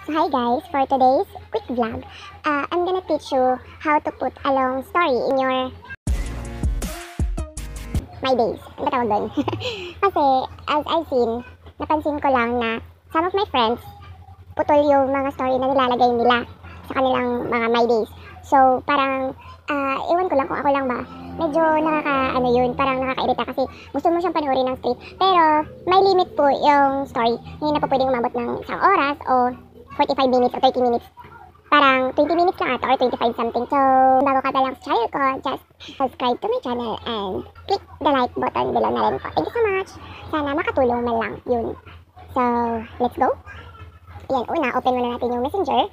So hi guys, for today's quick vlog, I'm gonna teach you how to put a long story in your My Days. Ano ba tawag doon? Kasi as I've seen, napansin ko lang na some of my friends, putol yung mga story na nilalagay nila sa kanilang mga My Days. So parang, ewan ko lang kung ako lang ba, medyo parang nakakairita kasi gusto mo siyang panoorin ng straight. Pero may limit po yung story. Hindi na po pwedeng umabot ng isang oras o 45 minutes o 30 minutes. Parang 20 minutes lang ata or 25 something. So, bago ka pa lang sa channel ko, just subscribe to my channel and click the like button below na rin po. Thank you so much. Sana makatulong man lang yun. So, let's go. Yan, una, open muna natin yung messenger.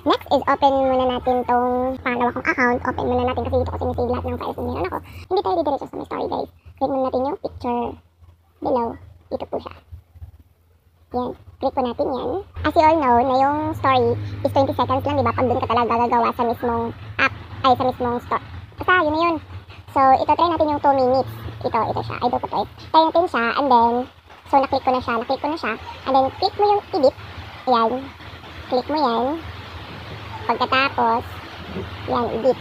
Next is open muna natin tong pangalawa kong account. Open muna natin kasi dito ko sinisave lahat ng files na meron ako. Hindi tayo didiretso sa my story guys. Click muna natin yung picture below. Dito po siya. Yan, click po natin yan. As you all know, na yung story is 20 seconds lang, diba? Pag dun ka talaga gagawa sa mismong app, ay sa mismong store. Basta, yun na yun. So, ito, try natin yung 2 minutes. Ito siya. I do ko try. Try natin siya, and then, so, naklik ko na siya. And then, click mo yung edit. Yan. Click mo yan. Pagkatapos, yan, edit.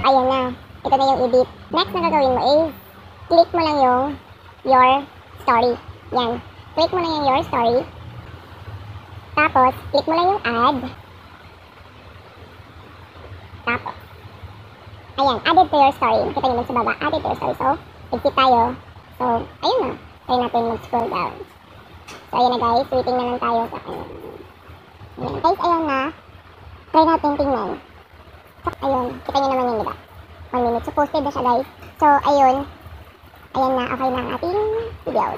Ayan na. Ito na yung edit. Next na gagawin mo is, click mo lang yung your story. Yan. Click mo lang yung your story. Tapos, click mo lang yung add. Tapos, ayan, added to your story. Nakita nyo lang sa baba, added to your story. So, exit tayo. So, ayun na. Try natin mag-scroll down. So, ayun na guys. Waiting na lang tayo sa ayan. Guys, ayun na. Try natin tingnan. So, ayun. Kita nyo naman yun, diba? 1 minute. So, posted na siya guys. So, ayun. Ayan na. Okay na ang ating video.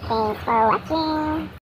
Thanks for watching.